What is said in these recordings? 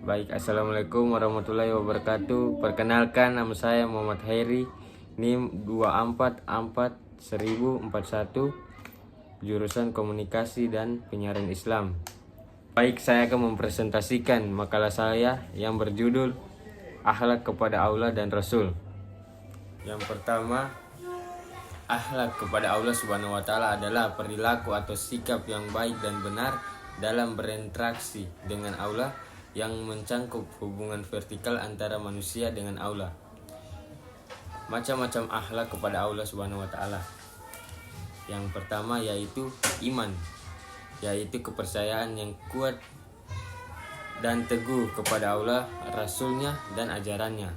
Baik, assalamualaikum warahmatullahi wabarakatuh. Perkenalkan, nama saya Muhammad Hairi, NIM 2441041, jurusan Komunikasi dan Penyiaran Islam. Baik, saya akan mempresentasikan makalah saya yang berjudul Akhlak kepada Allah dan Rasul. Yang pertama, akhlak kepada Allah Subhanahu wa Ta'ala adalah perilaku atau sikap yang baik dan benar dalam berinteraksi dengan Allah, yang mencangkup hubungan vertikal antara manusia dengan Allah. Macam-macam akhlak kepada Allah Subhanahu wa Ta'ala. Yang pertama yaitu iman, yaitu kepercayaan yang kuat dan teguh kepada Allah, Rasulnya, dan ajarannya.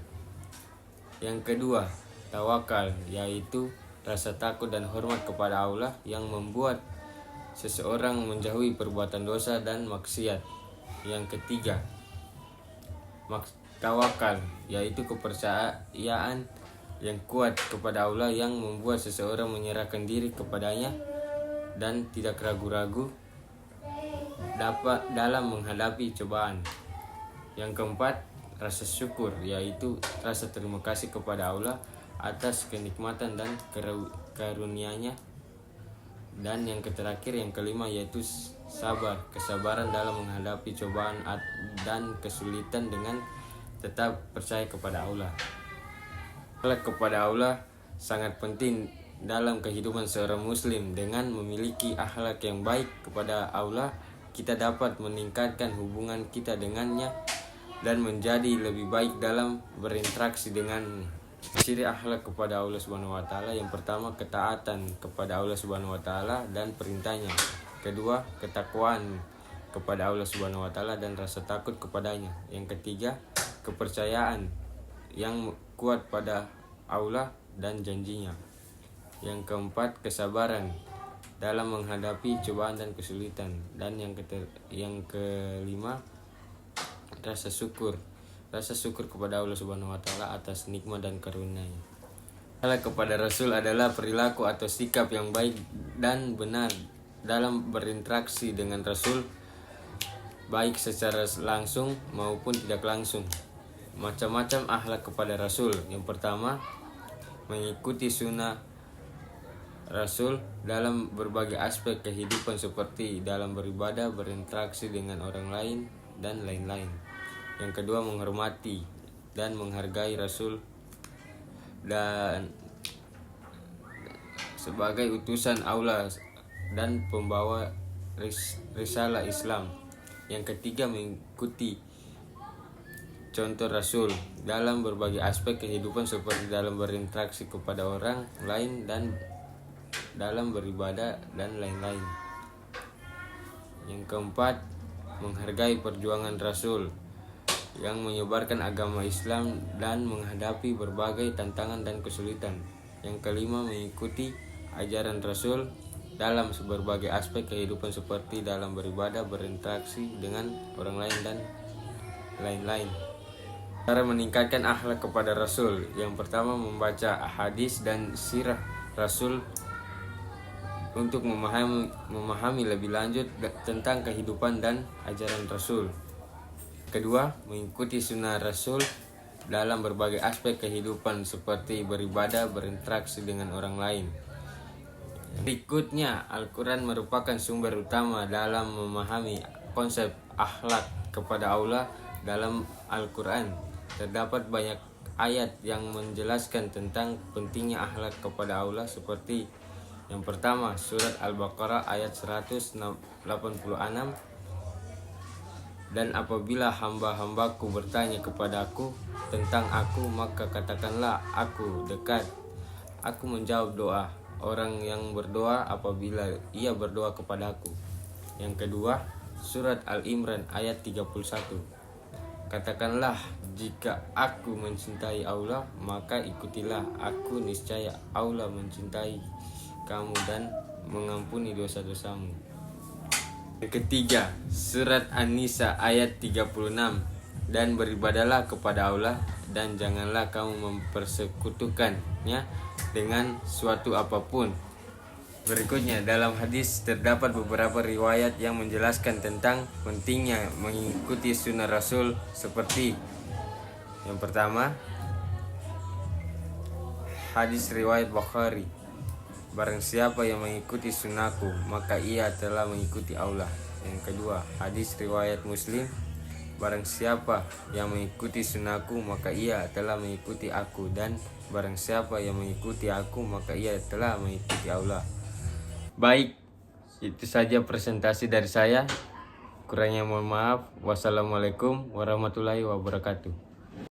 Yang kedua, tawakal, yaitu rasa takut dan hormat kepada Allah yang membuat seseorang menjauhi perbuatan dosa dan maksiat. Yang ketiga, tawakal, yaitu kepercayaan yang kuat kepada Allah yang membuat seseorang menyerahkan diri kepadanya dan tidak ragu-ragu dalam menghadapi cobaan. Yang keempat, rasa syukur, yaitu rasa terima kasih kepada Allah atas kenikmatan dan karunia-Nya. Dan yang terakhir, yang kelima, yaitu sabar, kesabaran dalam menghadapi cobaan dan kesulitan dengan tetap percaya kepada Allah. Akhlak kepada Allah sangat penting dalam kehidupan seorang muslim. Dengan memiliki akhlak yang baik kepada Allah, kita dapat meningkatkan hubungan kita dengannya dan menjadi lebih baik dalam berinteraksi dengan. Ciri akhlak kepada Allah Subhanahu wa Ta'ala: yang pertama, ketaatan kepada Allah Subhanahu wa Ta'ala dan perintahnya. Kedua, ketakwaan kepada Allah Subhanahu wa Ta'ala dan rasa takut kepadanya. Yang ketiga, kepercayaan yang kuat pada Allah dan janjinya. Yang keempat, kesabaran dalam menghadapi cobaan dan kesulitan. Dan yang kelima, rasa syukur kepada Allah Subhanahu wa Ta'ala atas nikmat dan karunia-Nya. Akhlak kepada Rasul adalah perilaku atau sikap yang baik dan benar dalam berinteraksi dengan Rasul, baik secara langsung maupun tidak langsung. Macam-macam akhlak kepada Rasul. Yang pertama, mengikuti sunnah Rasul dalam berbagai aspek kehidupan seperti dalam beribadah, berinteraksi dengan orang lain, dan lain-lain. Yang kedua, menghormati dan menghargai Rasul dan sebagai utusan Allah dan pembawa risalah Islam. Yang ketiga, mengikuti contoh Rasul dalam berbagai aspek kehidupan seperti dalam berinteraksi kepada orang lain dan dalam beribadah dan lain-lain. Yang keempat, menghargai perjuangan Rasul yang menyebarkan agama Islam dan menghadapi berbagai tantangan dan kesulitan. Yang kelima, mengikuti ajaran Rasul dalam berbagai aspek kehidupan seperti dalam beribadah, berinteraksi dengan orang lain, dan lain-lain. Cara meningkatkan akhlak kepada Rasul: yang pertama, membaca hadis dan sirah Rasul untuk memahami lebih lanjut tentang kehidupan dan ajaran Rasul. Kedua, mengikuti sunnah Rasul dalam berbagai aspek kehidupan seperti beribadah, berinteraksi dengan orang lain. Berikutnya, Al-Quran merupakan sumber utama dalam memahami konsep akhlak kepada Allah. Dalam Al-Quran terdapat banyak ayat yang menjelaskan tentang pentingnya akhlak kepada Allah, seperti yang pertama, surat Al-Baqarah ayat 186. Dan apabila hamba-hambaku bertanya kepadaku tentang aku, maka katakanlah aku dekat. Aku menjawab doa orang yang berdoa apabila ia berdoa kepadaku. Yang kedua, surat Al-Imran ayat 31. Katakanlah, jika aku mencintai Allah, maka ikutilah aku, niscaya Allah mencintai kamu dan mengampuni dosa-dosamu. Yang ketiga, surat An-Nisa ayat 36. Dan beribadahlah kepada Allah dan janganlah kamu mempersekutukannya dengan suatu apapun. Berikutnya, dalam hadis terdapat beberapa riwayat yang menjelaskan tentang pentingnya mengikuti sunnah Rasul seperti yang pertama, hadis riwayat Bukhari, barang siapa yang mengikuti sunnahku maka ia telah mengikuti Allah. Yang kedua, hadis riwayat Muslim, barang siapa yang mengikuti sunnahku maka ia telah mengikuti aku, dan barang siapa yang mengikuti aku maka ia telah mengikuti Allah. Baik, itu saja presentasi dari saya. Kurangnya mohon maaf. Wassalamualaikum warahmatullahi wabarakatuh.